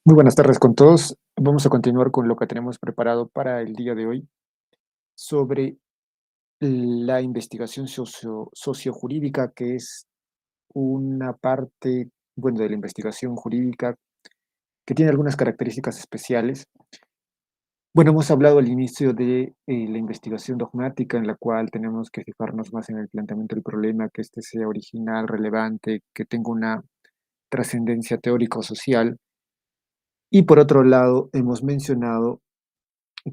Muy buenas tardes con todos. Vamos a continuar con lo que tenemos preparado para el día de hoy sobre la investigación sociojurídica, que es una parte, bueno, de la investigación jurídica que tiene algunas características especiales. Bueno, hemos hablado al inicio de la investigación dogmática, en la cual tenemos que fijarnos más en el planteamiento del problema, que este sea original, relevante, que tenga una trascendencia teórica o social. Y por otro lado, hemos mencionado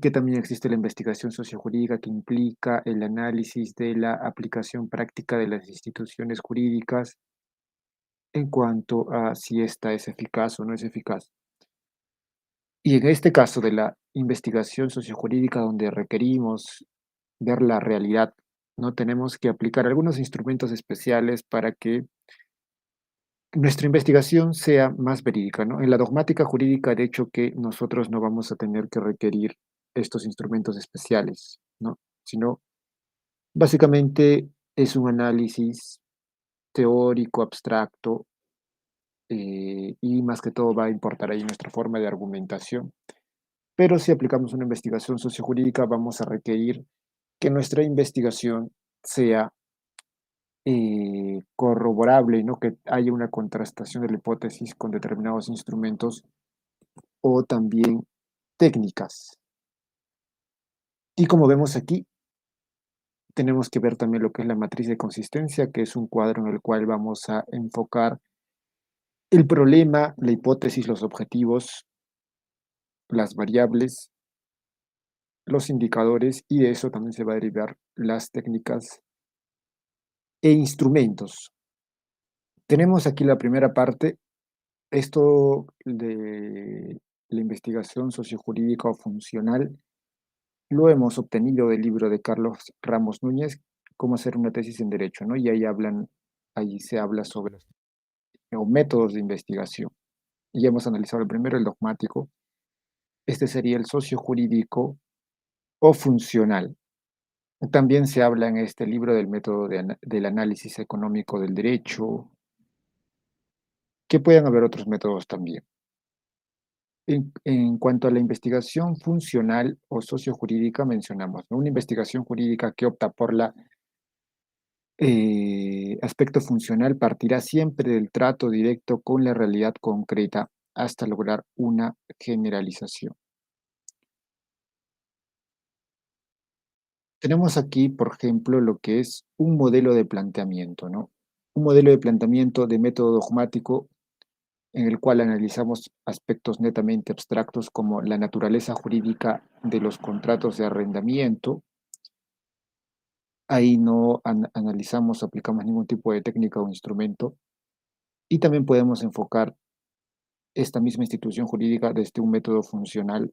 que también existe la investigación sociojurídica, que implica el análisis de la aplicación práctica de las instituciones jurídicas en cuanto a si ésta es eficaz o no es eficaz. Y en este caso de la investigación sociojurídica, donde requerimos ver la realidad, no tenemos que aplicar algunos instrumentos especiales para que nuestra investigación sea más verídica, ¿no? En la dogmática jurídica, de hecho, que nosotros no vamos a tener que requerir estos instrumentos especiales, ¿no? Sino básicamente es un análisis teórico, abstracto, y más que todo va a importar ahí nuestra forma de argumentación. Pero si aplicamos una investigación sociojurídica, vamos a requerir que nuestra investigación sea corroborable, ¿no? Que haya una contrastación de la hipótesis con determinados instrumentos o también técnicas. Y como vemos aquí, tenemos que ver también lo que es la matriz de consistencia, que es un cuadro en el cual vamos a enfocar el problema, la hipótesis, los objetivos, las variables, los indicadores, y de eso también se va a derivar las técnicas e instrumentos. Tenemos aquí la primera parte, esto de la investigación sociojurídica o funcional, lo hemos obtenido del libro de Carlos Ramos Núñez, Cómo hacer una tesis en derecho, ¿no? Y ahí se habla sobre los métodos de investigación. Y ya hemos analizado el primero, el dogmático. Este sería el sociojurídico o funcional. También se habla en este libro del método del análisis económico del derecho, que pueden haber otros métodos también. En cuanto a la investigación funcional o sociojurídica, mencionamos, ¿no? Una investigación jurídica que opta por la aspecto funcional partirá siempre del trato directo con la realidad concreta hasta lograr una generalización. Tenemos aquí, por ejemplo, lo que es un modelo de planteamiento, ¿no? Un modelo de planteamiento de método dogmático en el cual analizamos aspectos netamente abstractos como la naturaleza jurídica de los contratos de arrendamiento. Ahí no analizamos, aplicamos ningún tipo de técnica o instrumento. Y también podemos enfocar esta misma institución jurídica desde un método funcional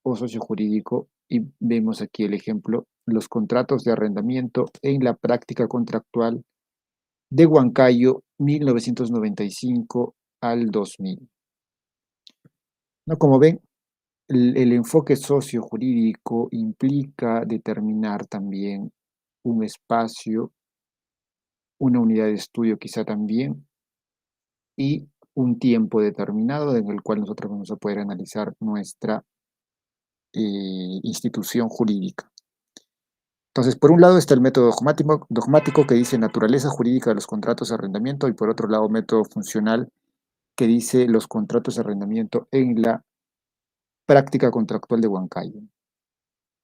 o sociojurídico, y vemos aquí el ejemplo, los contratos de arrendamiento en la práctica contractual de Huancayo 1995 al 2000. ¿No? Como ven, el enfoque sociojurídico implica determinar también un espacio, una unidad de estudio quizá también, y un tiempo determinado en el cual nosotros vamos a poder analizar nuestra institución jurídica. Entonces, por un lado está el método dogmático que dice naturaleza jurídica de los contratos de arrendamiento, y por otro lado método funcional que dice los contratos de arrendamiento en la práctica contractual de Huancayo.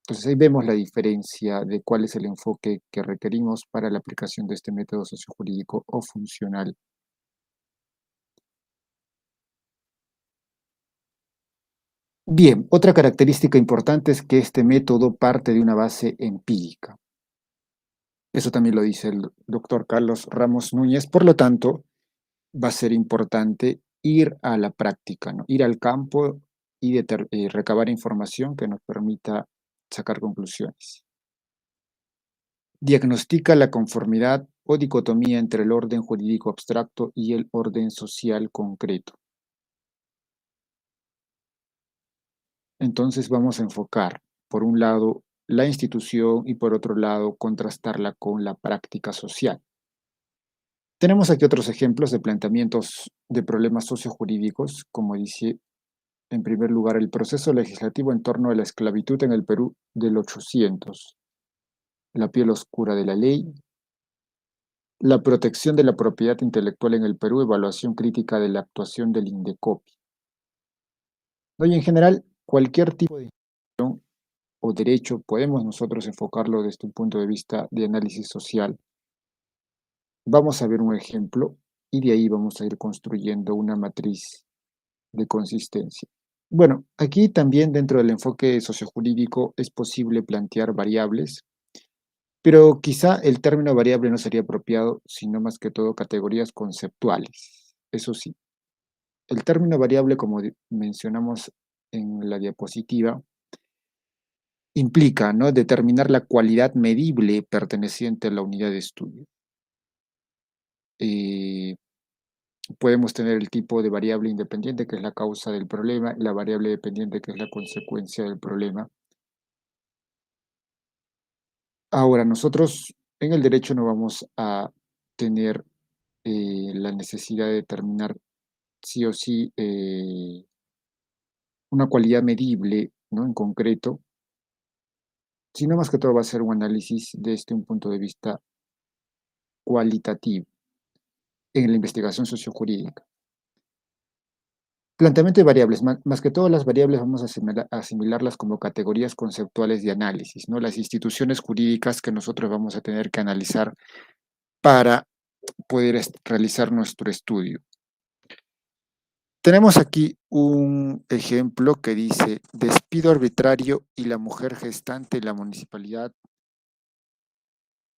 Entonces ahí vemos la diferencia de cuál es el enfoque que requerimos para la aplicación de este método sociojurídico o funcional. Bien, otra característica importante es que este método parte de una base empírica. Eso también lo dice el doctor Carlos Ramos Núñez. Por lo tanto, va a ser importante ir a la práctica, ¿no? Ir al campo y recabar información que nos permita sacar conclusiones. Diagnostica la conformidad o dicotomía entre el orden jurídico abstracto y el orden social concreto. Entonces vamos a enfocar, por un lado, la institución y por otro lado, contrastarla con la práctica social. Tenemos aquí otros ejemplos de planteamientos de problemas sociojurídicos, como dice en primer lugar, el proceso legislativo en torno a la esclavitud en el Perú del 800, la piel oscura de la ley, la protección de la propiedad intelectual en el Perú, evaluación crítica de la actuación del INDECOPI. ¿No? Y en general, cualquier tipo de institución o derecho podemos nosotros enfocarlo desde un punto de vista de análisis social. Vamos a ver un ejemplo y de ahí vamos a ir construyendo una matriz de consistencia. Bueno, aquí también dentro del enfoque sociojurídico es posible plantear variables, pero quizá el término variable no sería apropiado, sino más que todo categorías conceptuales. Eso sí, el término variable, como mencionamos en la diapositiva, implica, ¿no?, determinar la cualidad medible perteneciente a la unidad de estudio. Eh, Podemos tener el tipo de variable independiente, que es la causa del problema, y la variable dependiente, que es la consecuencia del problema. Ahora, nosotros en el derecho no vamos a tener la necesidad de determinar sí o sí una cualidad medible, ¿no?, en concreto, sino más que todo va a ser un análisis desde un punto de vista cualitativo en la investigación sociojurídica. Planteamiento de variables, más que todo las variables vamos a asimilarlas como categorías conceptuales de análisis, ¿no? Las instituciones jurídicas que nosotros vamos a tener que analizar para poder realizar nuestro estudio. Tenemos aquí un ejemplo que dice: despido arbitrario y la mujer gestante en la Municipalidad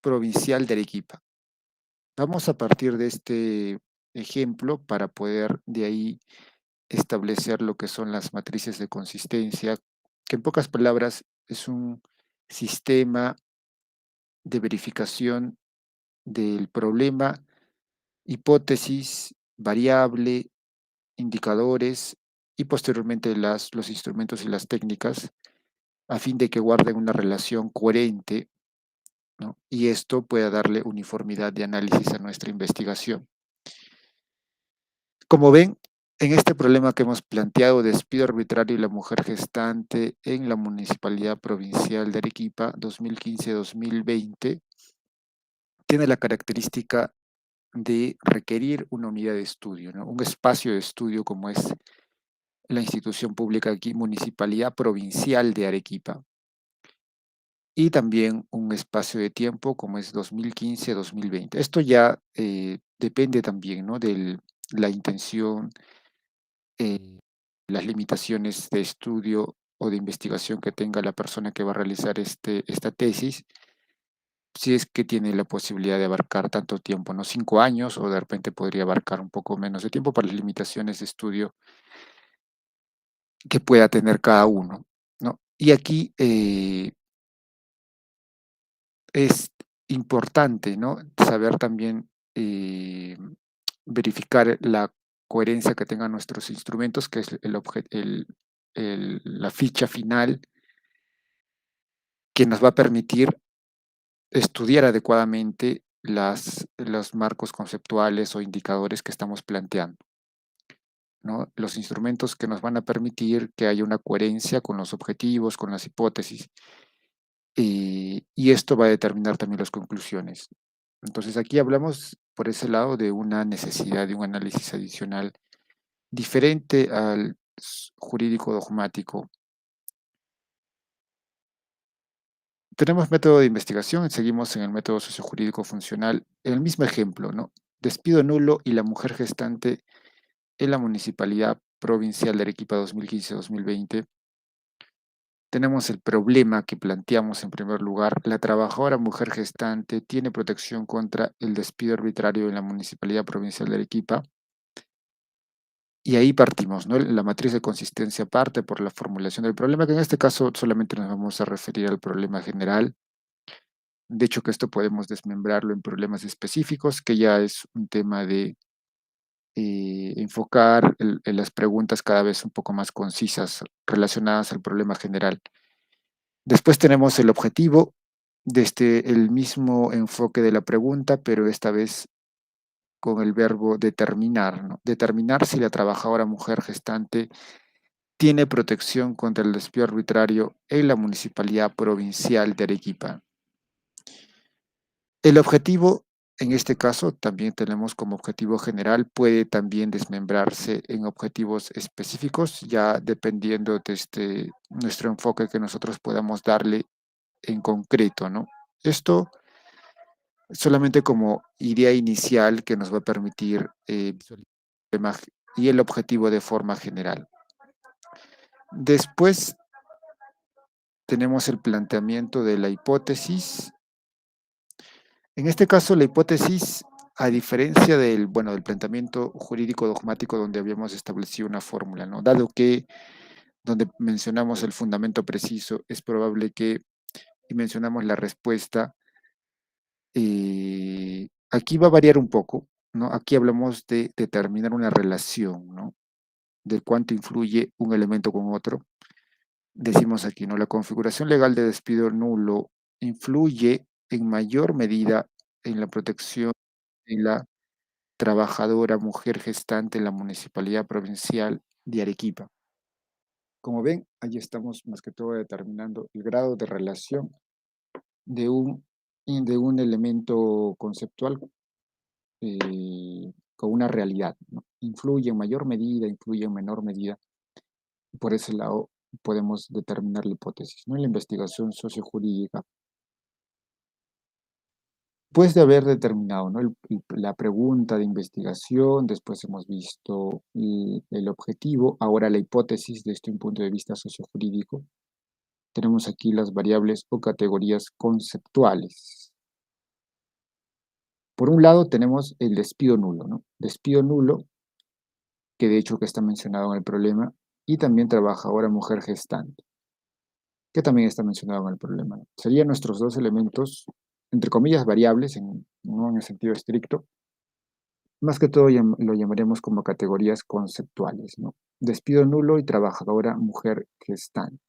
Provincial de Arequipa. Vamos a partir de este ejemplo para poder de ahí establecer lo que son las matrices de consistencia, que en pocas palabras es un sistema de verificación del problema, hipótesis, variable, indicadores y posteriormente los instrumentos y las técnicas a fin de que guarden una relación coherente, ¿no?, y esto pueda darle uniformidad de análisis a nuestra investigación. Como ven, en este problema que hemos planteado, despido arbitrario y la mujer gestante en la Municipalidad Provincial de Arequipa 2015-2020, tiene la característica de requerir una unidad de estudio, ¿no?, un espacio de estudio como es la institución pública aquí, Municipalidad Provincial de Arequipa, y también un espacio de tiempo como es 2015-2020. Esto ya depende también, ¿no?, de la intención, las limitaciones de estudio o de investigación que tenga la persona que va a realizar esta tesis, si es que tiene la posibilidad de abarcar tanto tiempo, ¿no? 5 años, o de repente podría abarcar un poco menos de tiempo para las limitaciones de estudio que pueda tener cada uno, ¿no? Y aquí es importante, ¿no?, saber también verificar la coherencia que tengan nuestros instrumentos, que es la ficha final que nos va a permitir estudiar adecuadamente los marcos conceptuales o indicadores que estamos planteando, ¿no? Los instrumentos que nos van a permitir que haya una coherencia con los objetivos, con las hipótesis, y esto va a determinar también las conclusiones. Entonces aquí hablamos por ese lado de una necesidad de un análisis adicional diferente al jurídico dogmático. Tenemos método de investigación, seguimos en el método sociojurídico funcional, el mismo ejemplo, ¿no? Despido nulo y la mujer gestante en la Municipalidad Provincial de Arequipa 2015-2020. Tenemos el problema que planteamos en primer lugar: la trabajadora mujer gestante tiene protección contra el despido arbitrario en la Municipalidad Provincial de Arequipa. Y ahí partimos, ¿no? La matriz de consistencia parte por la formulación del problema, que en este caso solamente nos vamos a referir al problema general. De hecho, que esto podemos desmembrarlo en problemas específicos, que ya es un tema de enfocar en las preguntas cada vez un poco más concisas relacionadas al problema general. Después tenemos el objetivo, desde el mismo enfoque de la pregunta, pero esta vez con el verbo determinar, ¿no? Determinar si la trabajadora mujer gestante tiene protección contra el despido arbitrario en la Municipalidad Provincial de Arequipa. El objetivo, en este caso, también tenemos como objetivo general, puede también desmembrarse en objetivos específicos, ya dependiendo de nuestro enfoque que nosotros podamos darle en concreto, ¿no? Esto solamente como idea inicial que nos va a permitir visualizar el tema y el objetivo de forma general. Después tenemos el planteamiento de la hipótesis. En este caso, la hipótesis, a diferencia del planteamiento jurídico dogmático donde habíamos establecido una fórmula, ¿no? Dado que donde mencionamos el fundamento preciso, es probable que y mencionamos la respuesta, aquí va a variar un poco, ¿no? Aquí hablamos de determinar una relación, ¿no? De cuánto influye un elemento con otro. Decimos aquí, ¿no? La configuración legal de despido nulo influye en mayor medida en la protección de la trabajadora mujer gestante en la Municipalidad Provincial de Arequipa. Como ven, ahí estamos más que todo determinando el grado de relación de un elemento conceptual con una realidad, ¿no? Influye en mayor medida, influye en menor medida. Por ese lado podemos determinar la hipótesis, ¿no? En la investigación sociojurídica, después de haber determinado, ¿no? La pregunta de investigación, después hemos visto el objetivo, ahora la hipótesis desde un punto de vista sociojurídico. Tenemos aquí las variables o categorías conceptuales. Por un lado tenemos el despido nulo, ¿no? Despido nulo, que de hecho que está mencionado en el problema, y también trabajadora mujer gestante, que también está mencionado en el problema, ¿no? Serían nuestros dos elementos, entre comillas, variables, no en el sentido estricto. Más que todo lo llamaremos como categorías conceptuales, ¿no? Despido nulo y trabajadora mujer gestante.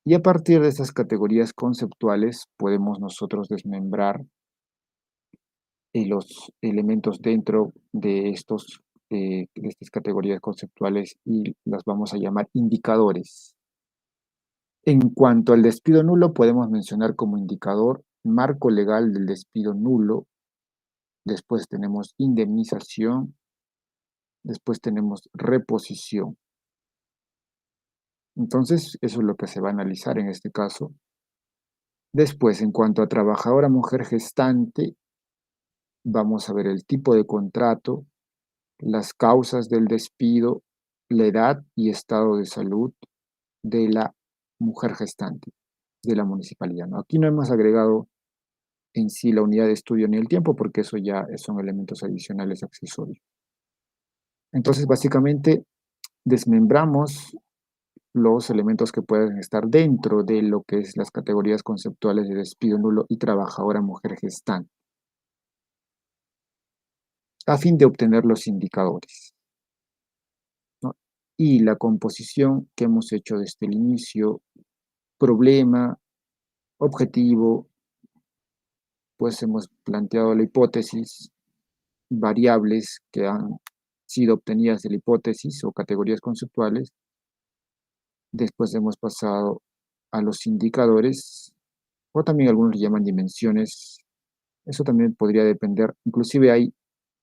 Y a partir de estas categorías conceptuales podemos nosotros desmembrar los elementos dentro de estas categorías conceptuales y las vamos a llamar indicadores. En cuanto al despido nulo, podemos mencionar como indicador marco legal del despido nulo, después tenemos indemnización, después tenemos reposición. Entonces, eso es lo que se va a analizar en este caso. Después, en cuanto a trabajadora mujer gestante, vamos a ver el tipo de contrato, las causas del despido, la edad y estado de salud de la mujer gestante de la municipalidad, ¿no? Aquí no hemos agregado en sí la unidad de estudio ni el tiempo porque eso ya son elementos adicionales accesorios. Entonces, básicamente, desmembramos los elementos que pueden estar dentro de lo que es las categorías conceptuales de despido nulo y trabajadora mujer gestante, a fin de obtener los indicadores, ¿no? Y la composición que hemos hecho desde el inicio, problema, objetivo, pues hemos planteado la hipótesis, variables que han sido obtenidas de la hipótesis o categorías conceptuales. Después hemos pasado a los indicadores, o también algunos le llaman dimensiones. Eso también podría depender. Inclusive hay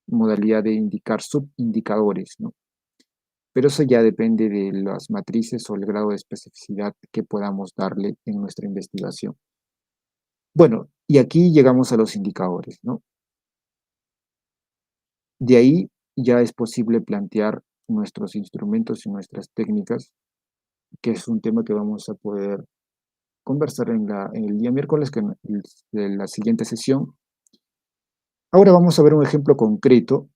modalidad de indicar subindicadores, ¿no? Pero eso ya depende de las matrices o el grado de especificidad que podamos darle en nuestra investigación. Bueno, y aquí llegamos a los indicadores, ¿no? De ahí ya es posible plantear nuestros instrumentos y nuestras técnicas, que es un tema que vamos a poder conversar en el día miércoles, de la siguiente sesión. Ahora vamos a ver un ejemplo concreto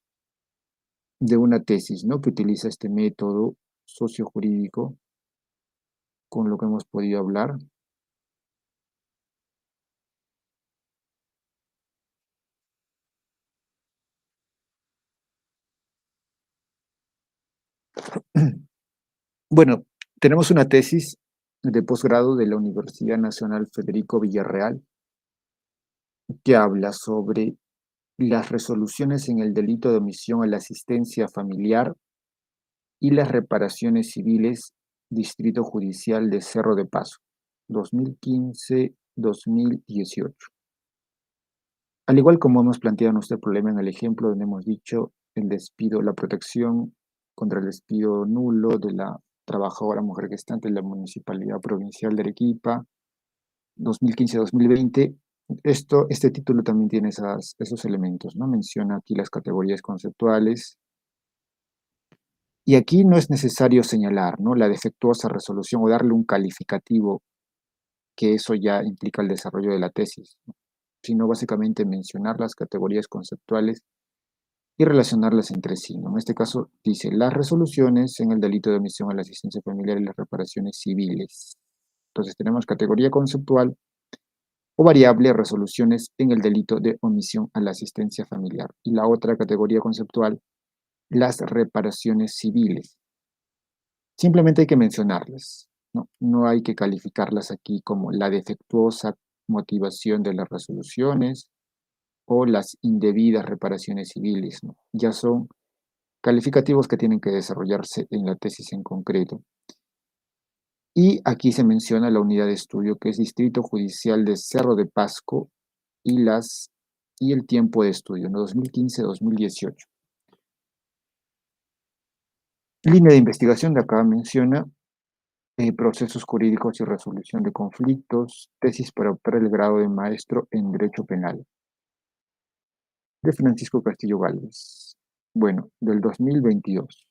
de una tesis, ¿no? Que utiliza este método sociojurídico con lo que hemos podido hablar. Bueno, tenemos una tesis de posgrado de la Universidad Nacional Federico Villarreal que habla sobre las resoluciones en el delito de omisión a la asistencia familiar y las reparaciones civiles, Distrito Judicial de Cerro de Paso, 2015-2018. Al igual como hemos planteado nuestro problema en el ejemplo donde hemos dicho el despido, la protección contra el despido nulo de la trabajadora mujer gestante en la Municipalidad Provincial de Arequipa, 2015-2020, este título también tiene esos elementos, ¿no? Menciona aquí las categorías conceptuales. Y aquí no es necesario señalar, ¿no?, la defectuosa resolución o darle un calificativo, que eso ya implica el desarrollo de la tesis, ¿no?, sino básicamente mencionar las categorías conceptuales y relacionarlas entre sí, ¿no? En este caso dice las resoluciones en el delito de omisión a la asistencia familiar y las reparaciones civiles. Entonces tenemos categoría conceptual o variable resoluciones en el delito de omisión a la asistencia familiar. Y la otra categoría conceptual, las reparaciones civiles. Simplemente hay que mencionarlas, ¿no? No hay que calificarlas aquí como la defectuosa motivación de las resoluciones o las indebidas reparaciones civiles, ¿no? Ya son calificativos que tienen que desarrollarse en la tesis en concreto. Y aquí se menciona la unidad de estudio que es Distrito Judicial de Cerro de Pasco y el tiempo de estudio, ¿no? 2015-2018. Línea de investigación de acá menciona procesos jurídicos y resolución de conflictos, tesis para optar el grado de maestro en Derecho Penal, de Francisco Castillo Gálvez. Bueno, del 2022.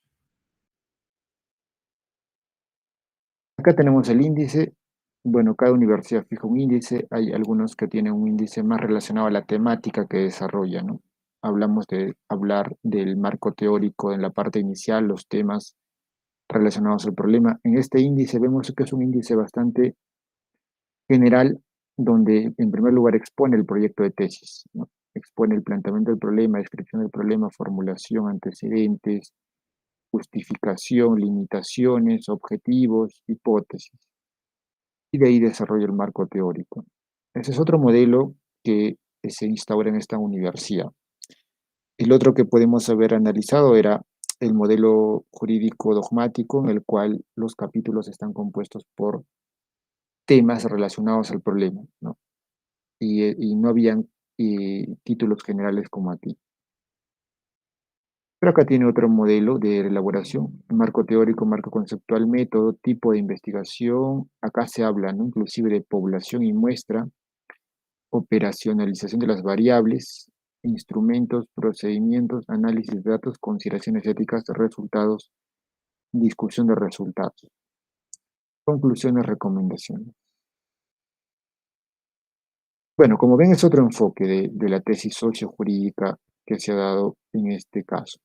Acá tenemos el índice. Bueno, cada universidad fija un índice. Hay algunos que tienen un índice más relacionado a la temática que desarrolla, ¿no? Hablamos de hablar del marco teórico en la parte inicial, los temas relacionados al problema. En este índice vemos que es un índice bastante general, donde en primer lugar expone el proyecto de tesis, ¿no? Expone el planteamiento del problema, descripción del problema, formulación, antecedentes, justificación, limitaciones, objetivos, hipótesis. Y de ahí desarrolla el marco teórico. Ese es otro modelo que se instaura en esta universidad. El otro que podemos haber analizado era el modelo jurídico dogmático, en el cual los capítulos están compuestos por temas relacionados al problema, ¿no? Y no habían títulos generales como aquí. Pero acá tiene otro modelo de elaboración: marco teórico, marco conceptual, método, tipo de investigación. Acá se habla, ¿no?, inclusive de población y muestra, operacionalización de las variables, instrumentos, procedimientos, análisis de datos, consideraciones éticas, resultados, discusión de resultados, conclusiones, recomendaciones. Bueno, como ven, es otro enfoque de la tesis sociojurídica que se ha dado en este caso.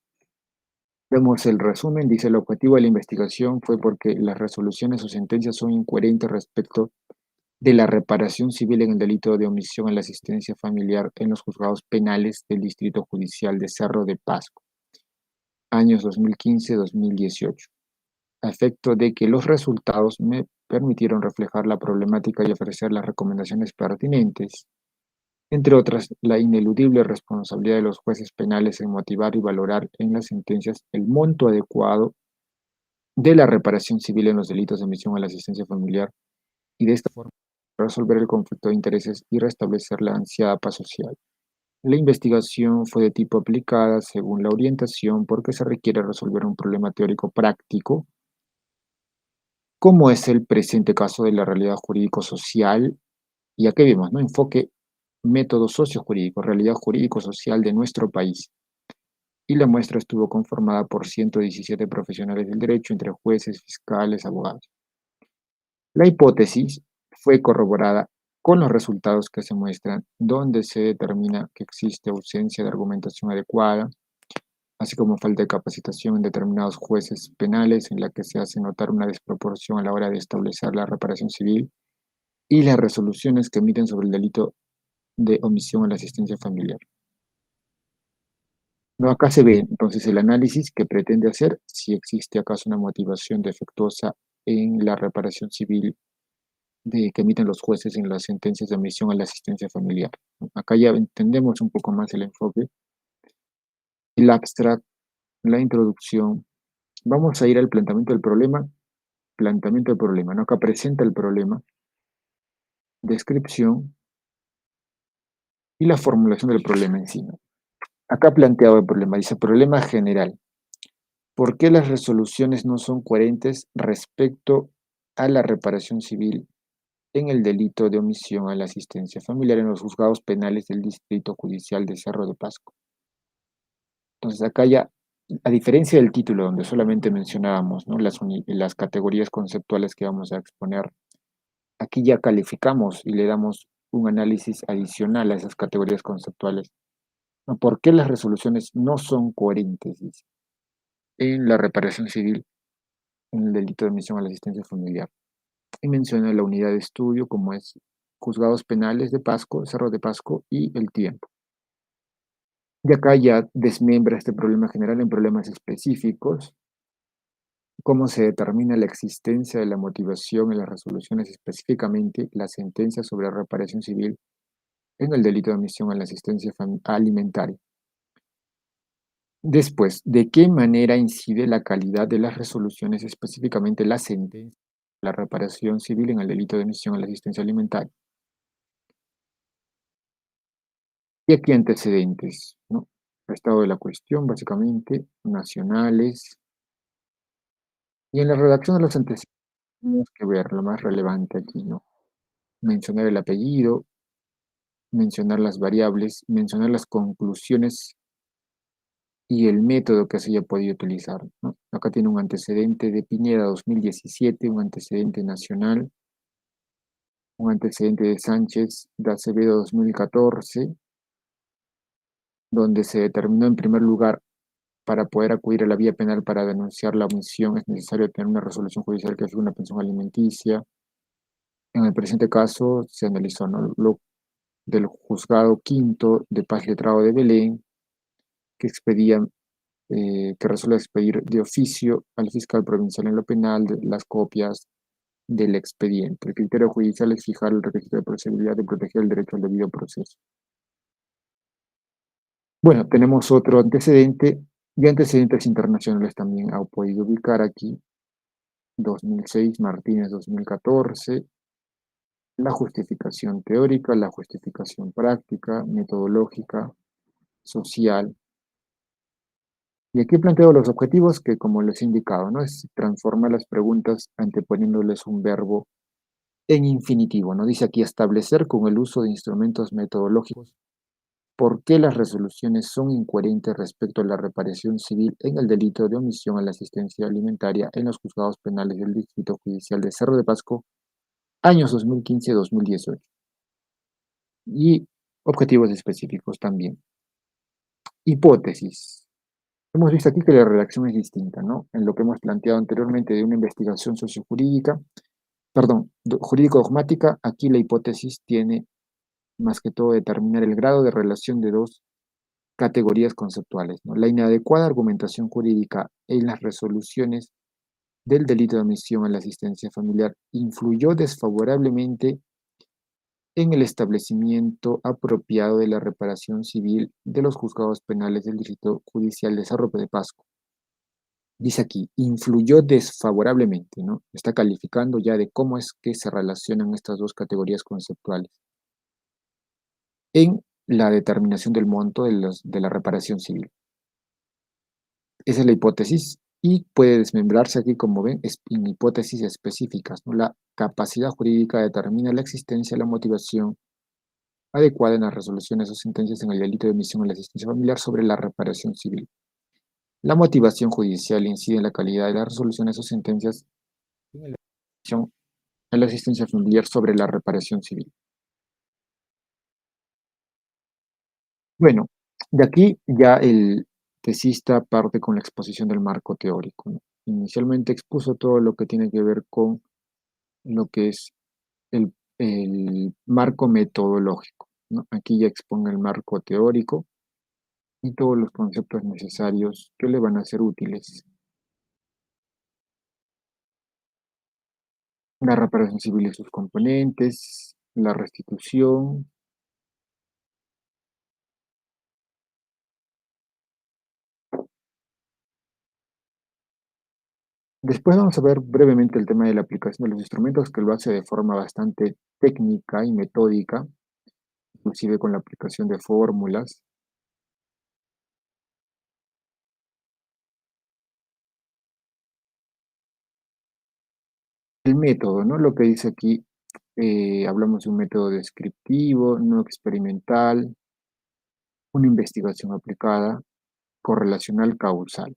Vemos el resumen, dice: el objetivo de la investigación fue porque las resoluciones o sentencias son incoherentes respecto de la reparación civil en el delito de omisión a la asistencia familiar en los juzgados penales del Distrito Judicial de Cerro de Pasco, años 2015-2018, a efecto de que los resultados me permitieron reflejar la problemática y ofrecer las recomendaciones pertinentes, entre otras, la ineludible responsabilidad de los jueces penales en motivar y valorar en las sentencias el monto adecuado de la reparación civil en los delitos de omisión a la asistencia familiar, y de esta forma resolver el conflicto de intereses y restablecer la ansiada paz social. La investigación fue de tipo aplicada según la orientación porque se requiere resolver un problema teórico práctico, como es el presente caso de la realidad jurídico-social. Y aquí vemos, ¿no?, enfoque método sociojurídico, realidad jurídico-social de nuestro país. Y la muestra estuvo conformada por 117 profesionales del derecho, entre jueces, fiscales, abogados. La hipótesis fue corroborada con los resultados que se muestran, donde se determina que existe ausencia de argumentación adecuada, así como falta de capacitación en determinados jueces penales, en la que se hace notar una desproporción a la hora de establecer la reparación civil y las resoluciones que emiten sobre el delito de omisión a la asistencia familiar. No, acá se ve entonces el análisis que pretende hacer si existe acaso una motivación defectuosa en la reparación civil que emiten los jueces en las sentencias de omisión a la asistencia familiar. Acá ya entendemos un poco más el enfoque, el abstract, la introducción, Vamos a ir al planteamiento del problema, ¿no? Acá presenta el problema, descripción y la formulación del problema en sí, ¿no? Acá planteado el problema, dice problema general. ¿Por qué las resoluciones no son coherentes respecto a la reparación civil en el delito de omisión a la asistencia familiar en los juzgados penales del Distrito Judicial de Cerro de Pasco? Entonces acá ya, a diferencia del título donde solamente mencionábamos, ¿no?, las categorías conceptuales que vamos a exponer, aquí ya calificamos y le damos un análisis adicional a esas categorías conceptuales, ¿no? ¿Por qué las resoluciones no son coherentes, dice, en la reparación civil en el delito de omisión a la asistencia familiar? Y menciona la unidad de estudio como es juzgados penales de Pasco, Cerro de Pasco y el tiempo. Y acá ya desmembra este problema general en problemas específicos, cómo se determina la existencia de la motivación en las resoluciones, específicamente la sentencia sobre reparación civil en el delito de omisión a la asistencia alimentaria. Después, ¿de qué manera incide la calidad de las resoluciones, específicamente la sentencia, la reparación civil en el delito de omisión a la asistencia alimentaria? Y aquí antecedentes, ¿no? Estado de la cuestión, básicamente, nacionales. Y en la redacción de los antecedentes tenemos que ver lo más relevante aquí, ¿no? Mencionar el apellido, mencionar las variables, mencionar las conclusiones y el método que se haya podido utilizar, ¿no? Acá tiene un antecedente de Piñera 2017, un antecedente nacional, un antecedente de Sánchez de Acevedo 2014, donde se determinó en primer lugar para poder acudir a la vía penal para denunciar la omisión es necesario tener una resolución judicial que fije una pensión alimenticia. En el presente caso se analizó, ¿no?, lo del juzgado quinto de paz letrado de Belén, que expedía que resuelve expedir de oficio al fiscal provincial en lo penal las copias del expediente. El criterio judicial es fijar el requisito de procedibilidad y proteger el derecho al debido proceso. Bueno, tenemos otro antecedente y antecedentes internacionales también ha podido ubicar aquí. 2006, Martínez 2014, la justificación teórica, la justificación práctica, metodológica, social. Y aquí planteo los objetivos que, como les he indicado, ¿no?, es transformar las preguntas anteponiéndoles un verbo en infinitivo, ¿no? Dice aquí establecer con el uso de instrumentos metodológicos por qué las resoluciones son incoherentes respecto a la reparación civil en el delito de omisión a la asistencia alimentaria en los juzgados penales del Distrito Judicial de Cerro de Pasco, años 2015-2018. Y objetivos específicos también. Hipótesis. Hemos visto aquí que la redacción es distinta, ¿no? En lo que hemos planteado anteriormente de una investigación sociojurídica, perdón, jurídico-dogmática, aquí la hipótesis tiene más que todo determinar el grado de relación de dos categorías conceptuales, ¿no? La inadecuada argumentación jurídica en las resoluciones del delito de omisión a la asistencia familiar influyó desfavorablemente en el establecimiento apropiado de la reparación civil de los juzgados penales del Distrito Judicial de Cerro de Pasco. Dice aquí, influyó desfavorablemente, ¿no? Está calificando ya de cómo es que se relacionan estas dos categorías conceptuales en la determinación del monto de la reparación civil. Esa es la hipótesis y puede desmembrarse aquí, como ven, en hipótesis específicas, ¿no? La capacidad jurídica determina la existencia, la motivación adecuada en las resoluciones o sentencias en el delito de omisión a la asistencia familiar sobre la reparación civil. La motivación judicial incide en la calidad de las resoluciones o sentencias en la omisión a la asistencia familiar sobre la reparación civil. Bueno, de aquí ya el tesista parte con la exposición del marco teórico, ¿no? Inicialmente expuso todo lo que tiene que ver con lo que es el marco metodológico, ¿no? Aquí ya expone el marco teórico y todos los conceptos necesarios que le van a ser útiles. La reparación civil y sus componentes, la restitución, Después vamos a ver brevemente el tema de la aplicación de los instrumentos, que lo hace de forma bastante técnica y metódica, inclusive con la aplicación de fórmulas. El método, ¿no? Lo que dice aquí, hablamos de un método descriptivo, no experimental, una investigación aplicada, correlacional causal.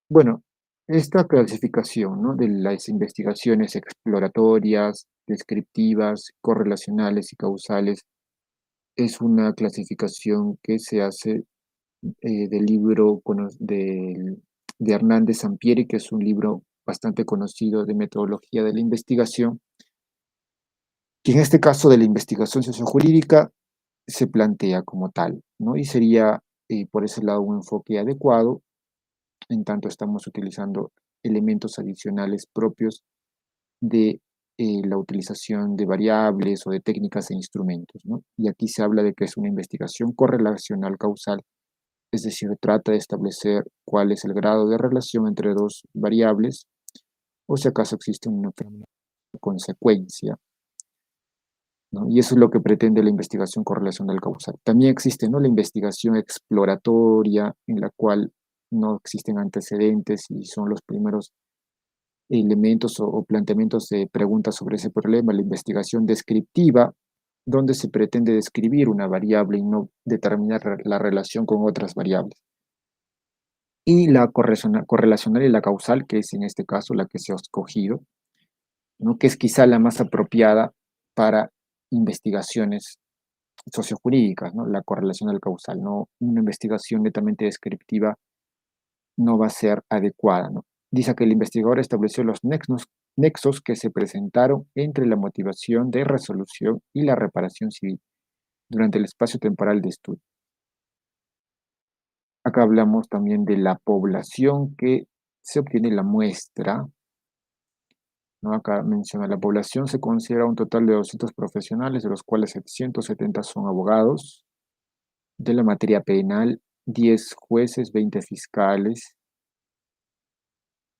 Bueno, esta clasificación, ¿no?, de las investigaciones exploratorias, descriptivas, correlacionales y causales es una clasificación que se hace del libro de Hernández Sampieri, que es un libro bastante conocido de metodología de la investigación, que en este caso de la investigación sociojurídica se plantea como tal, ¿no? Y sería por ese lado un enfoque adecuado, en tanto estamos utilizando elementos adicionales propios de la utilización de variables o de técnicas e instrumentos, ¿no? Y aquí se habla de que es una investigación correlacional causal, es decir, trata de establecer cuál es el grado de relación entre dos variables o si acaso existe una consecuencia, ¿no? Y eso es lo que pretende la investigación correlacional causal. También existe, ¿no?, la investigación exploratoria, en la cual no existen antecedentes y son los primeros elementos o planteamientos de preguntas sobre ese problema, la investigación descriptiva, donde se pretende describir una variable y no determinar la relación con otras variables. Y la correlacional y la causal, que es en este caso la que se ha escogido, ¿no?, que es quizá la más apropiada para investigaciones sociojurídicas, ¿no? La correlacional causal, no una investigación netamente descriptiva no va a ser adecuada, ¿no? Dice que el investigador estableció los nexos que se presentaron entre la motivación de resolución y la reparación civil durante el espacio temporal de estudio. Acá hablamos también de la población que se obtiene la muestra, ¿no? Acá menciona la población se considera un total de 200 profesionales, de los cuales 170 son abogados de la materia penal, 10 jueces, 20 fiscales,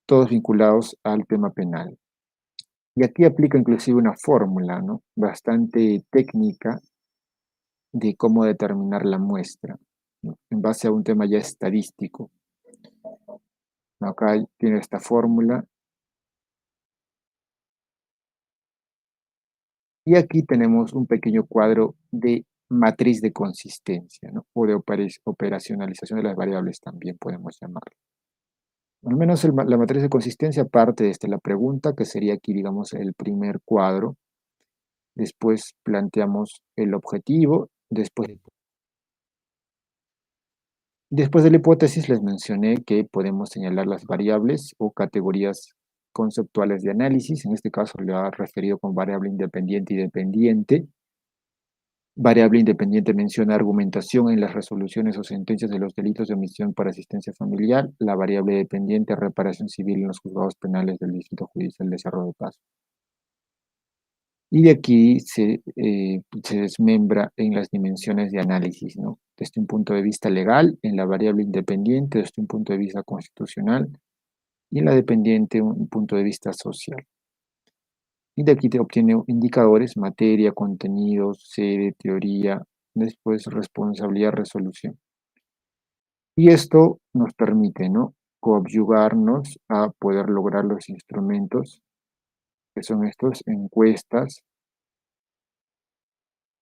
todos vinculados al tema penal. Y aquí aplica inclusive una fórmula, ¿no?, bastante técnica de cómo determinar la muestra, ¿no?, en base a un tema ya estadístico. Acá tiene esta fórmula y aquí tenemos un pequeño cuadro de matriz de consistencia, ¿no?, o de operacionalización de las variables también podemos llamarlo. Al menos la matriz de consistencia parte desde la pregunta, que sería aquí, digamos, el primer cuadro. Después planteamos el objetivo. Después de la hipótesis les mencioné que podemos señalar las variables o categorías conceptuales de análisis. En este caso le ha referido con variable independiente y dependiente. Variable independiente menciona argumentación en las resoluciones o sentencias de los delitos de omisión por asistencia familiar. La variable dependiente, reparación civil en los juzgados penales del Distrito Judicial de Cerro de Paso. Y de aquí se desmembra en las dimensiones de análisis, ¿no? Desde un punto de vista legal, en la variable independiente, desde un punto de vista constitucional, y en la dependiente, un punto de vista social. Y de aquí te obtiene indicadores, materia, contenidos, sede, teoría, después responsabilidad, resolución. Y esto nos permite, ¿no?, coadyuvarnos a poder lograr los instrumentos que son estos: encuestas,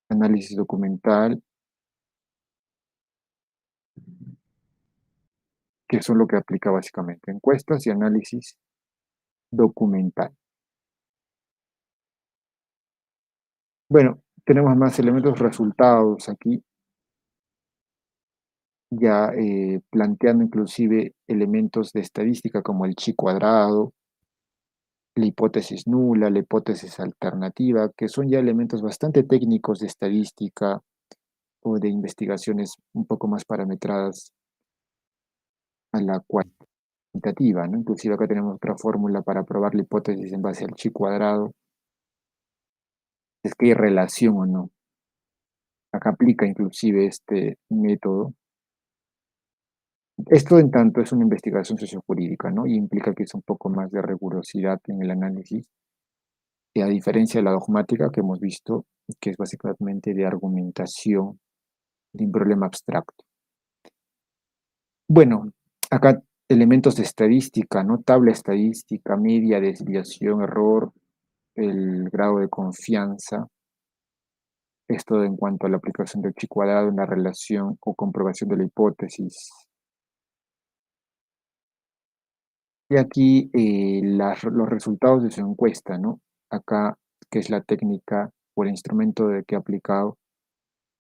análisis documental, que son lo que aplica básicamente, encuestas y análisis documental. Bueno, tenemos más elementos, resultados aquí, ya planteando inclusive elementos de estadística como el chi cuadrado, la hipótesis nula, la hipótesis alternativa, que son ya elementos bastante técnicos de estadística o de investigaciones un poco más parametradas a la cuantitativa, ¿no? Inclusive acá tenemos otra fórmula para probar la hipótesis en base al chi cuadrado, es que hay relación o no. Acá aplica inclusive este método Esto en tanto es una investigación sociojurídica, ¿no? Y implica que es un poco más de rigurosidad en el análisis, y a diferencia de la dogmática que hemos visto, que es básicamente de argumentación de un problema abstracto. Bueno, acá elementos de estadística, ¿no? Tabla estadística, media, desviación, error, el grado de confianza, esto en cuanto a la aplicación del chi cuadrado en la relación o comprobación de la hipótesis. Y aquí los resultados de su encuesta, ¿no? Acá, que es la técnica o el instrumento de que ha aplicado.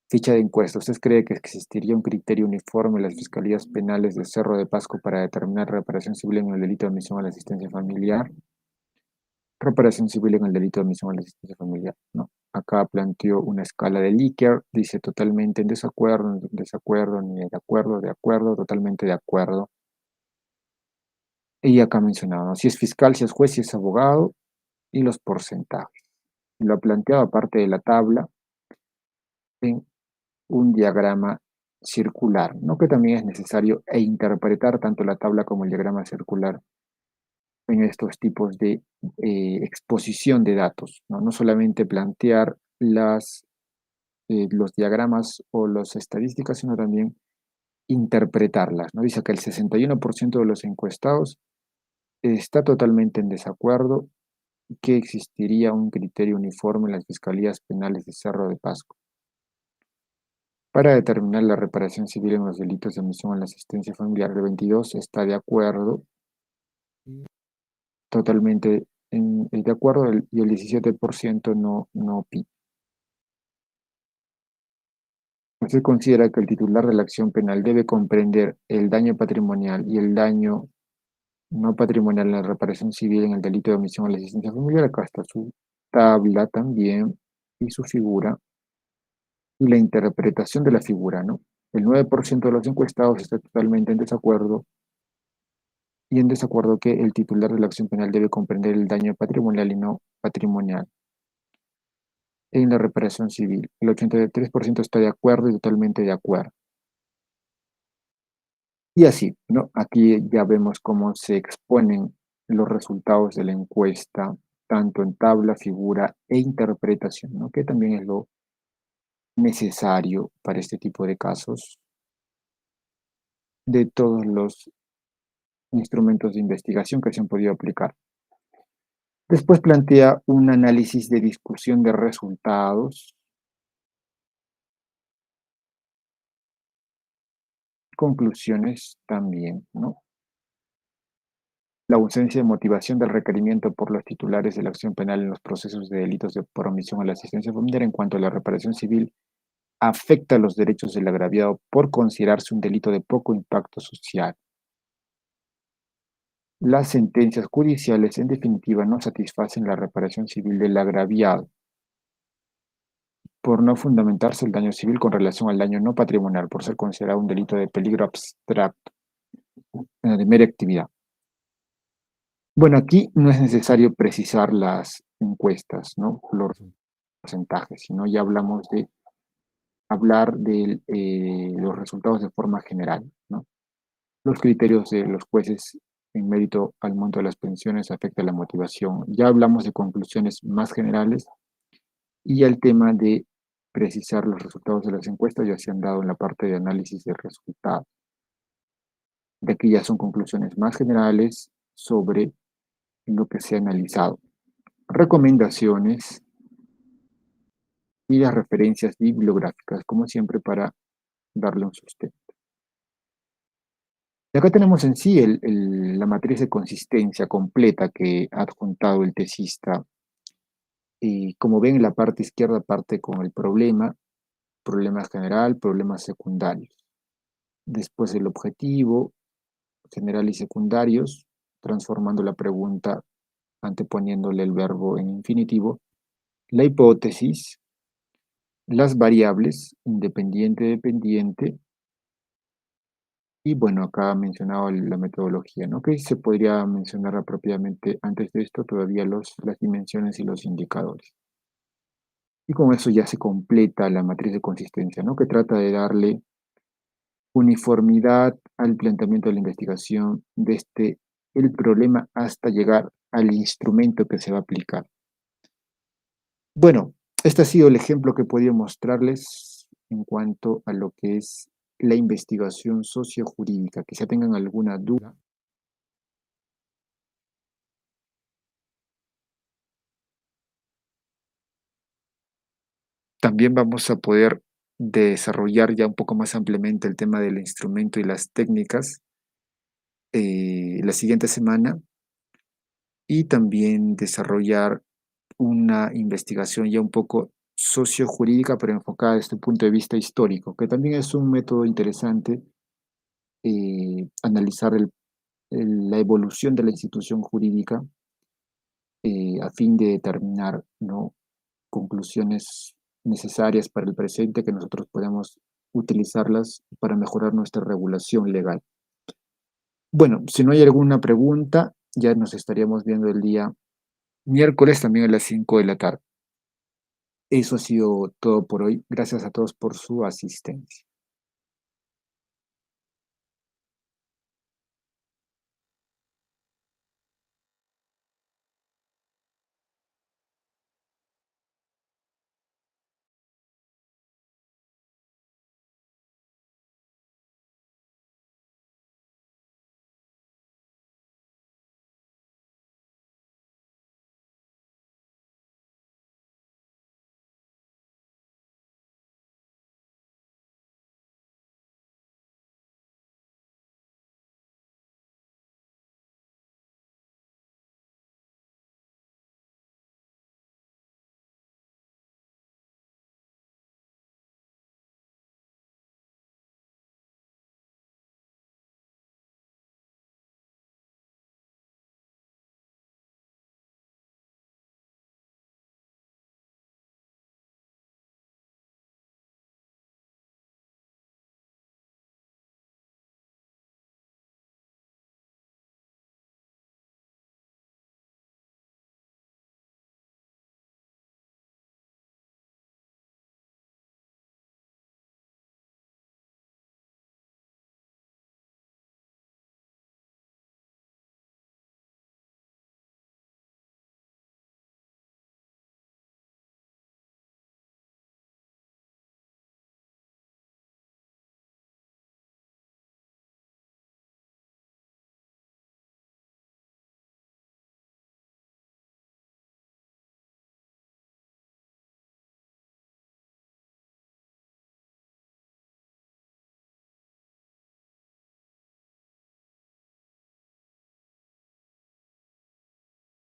Ficha de encuesta. ¿Usted cree que existiría un criterio uniforme en las fiscalías penales de Cerro de Pasco para determinar reparación civil en el delito de omisión a la asistencia familiar? Reparación civil en el delito de omisión a la asistencia familiar. No. Acá planteó una escala de Likert, dice totalmente en desacuerdo, ni de acuerdo, totalmente de acuerdo. Y acá mencionaba, ¿no? Si es fiscal, si es juez, si es abogado y los porcentajes. Lo ha planteado aparte de la tabla en un diagrama circular, ¿no? Que también es necesario interpretar tanto la tabla como el diagrama circular en estos tipos de exposición de datos, ¿no? No solamente plantear los diagramas o las estadísticas, sino también interpretarlas, ¿no? Dice que el 61% de los encuestados está totalmente en desacuerdo que existiría un criterio uniforme en las fiscalías penales de Cerro de Pasco para determinar la reparación civil en los delitos de omisión a la asistencia familiar. El 22 está de acuerdo, totalmente de acuerdo, y el 17% no opina. Usted considera que el titular de la acción penal debe comprender el daño patrimonial y el daño no patrimonial en la reparación civil en el delito de omisión a la asistencia familiar. Acá está su tabla también y su figura y la interpretación de la figura, ¿no? El 9% de los encuestados está totalmente en desacuerdo y en desacuerdo que el titular de la acción penal debe comprender el daño patrimonial y no patrimonial en la reparación civil. El 83% está de acuerdo y totalmente de acuerdo. Y así, ¿no? Aquí ya vemos cómo se exponen los resultados de la encuesta, tanto en tabla, figura e interpretación, ¿no? Que también es lo necesario para este tipo de casos de todos los instrumentos de investigación que se han podido aplicar. Después plantea un análisis de discusión de resultados, conclusiones también, ¿no? La ausencia de motivación del requerimiento por los titulares de la acción penal en los procesos de delitos por omisión a la asistencia familiar en cuanto a la reparación civil afecta los derechos del agraviado por considerarse un delito de poco impacto social. Las sentencias judiciales, en definitiva, no satisfacen la reparación civil del agraviado por no fundamentarse el daño civil con relación al daño no patrimonial, por ser considerado un delito de peligro abstracto, de mera actividad. Bueno, aquí no es necesario precisar las encuestas, ¿no? Los porcentajes, sino ya hablamos de hablar de los resultados de forma general, ¿no? Los criterios de los jueces en mérito al monto de las pensiones afecta la motivación. Ya hablamos de conclusiones más generales y el tema de precisar los resultados de las encuestas ya se han dado en la parte de análisis de resultados. De aquí ya son conclusiones más generales sobre lo que se ha analizado. Recomendaciones y las referencias bibliográficas, como siempre, para darle un sustento. Y acá tenemos en sí la matriz de consistencia completa que ha adjuntado el tesista. Y como ven, en la parte izquierda parte con el problema, problema general, problemas secundarios. Después el objetivo, general y secundarios, transformando la pregunta, anteponiéndole el verbo en infinitivo. La hipótesis, las variables, independiente, dependiente, y bueno, acá ha mencionado la metodología, ¿no? Que se podría mencionar apropiadamente antes de esto todavía las dimensiones y los indicadores. Y con eso ya se completa la matriz de consistencia, ¿no? Que trata de darle uniformidad al planteamiento de la investigación, desde el problema hasta llegar al instrumento que se va a aplicar. Bueno, este ha sido el ejemplo que he podido mostrarles en cuanto a lo que es la investigación sociojurídica. Quizá tengan alguna duda. También vamos a poder desarrollar ya un poco más ampliamente el tema del instrumento y las técnicas la siguiente semana, y también desarrollar una investigación ya un poco sociojurídica, pero enfocada desde el punto de vista histórico, que también es un método interesante, analizar la evolución de la institución jurídica a fin de determinar, ¿no?, conclusiones necesarias para el presente que nosotros podemos utilizarlas para mejorar nuestra regulación legal. Bueno, si no hay alguna pregunta, ya nos estaríamos viendo el día miércoles también a las 5 de la tarde. Eso ha sido todo por hoy. Gracias a todos por su asistencia.